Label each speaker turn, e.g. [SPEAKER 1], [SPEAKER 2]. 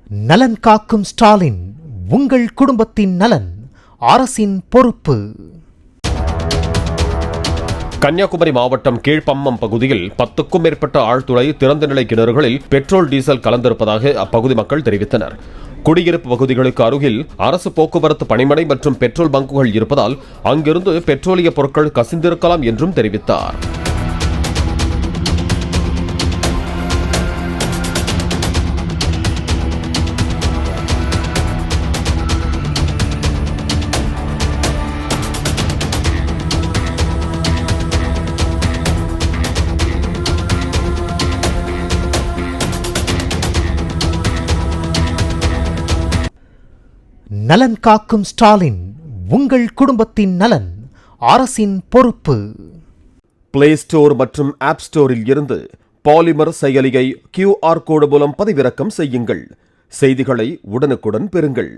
[SPEAKER 1] நலன் காக்கும் ஸ்டாலின், உங்கள் குடும்பத்தின் நலன் அரசின் பொறுப்பு.
[SPEAKER 2] கன்னியாகுமரி மாவட்டம் கீழ்ப்பம்மம் பகுதியில் 10க்கும் மேற்பட்ட ஆழ்துளை திறந்தநிலை கிணறுகளில் பெட்ரோல் டீசல் கலந்திருப்பதாக அப்பகுதி மக்கள் தெரிவித்தனர். குடியிருப்பு பகுதிகளுக்கு அருகில் அரசு போக்குவரத்து பணிமனை மற்றும் பெட்ரோல் பங்குகள் இருப்பதால் அங்கிருந்து பெட்ரோலிய பொருட்கள் கசிந்திருக்கலாம் என்றும் தெரிவித்தார்.
[SPEAKER 1] நலன் காக்கும் ஸ்டாலின், உங்கள் குடும்பத்தின் நலன் அரசின் பொறுப்பு.
[SPEAKER 2] பிளே ஸ்டோர் மற்றும் ஆப் ஸ்டோரில் இருந்து பாலிமர் செயலியை QR கோடு மூலம் பதிவிறக்கம் செய்யுங்கள். செய்திகளை உடனுக்குடன் பெறுங்கள்.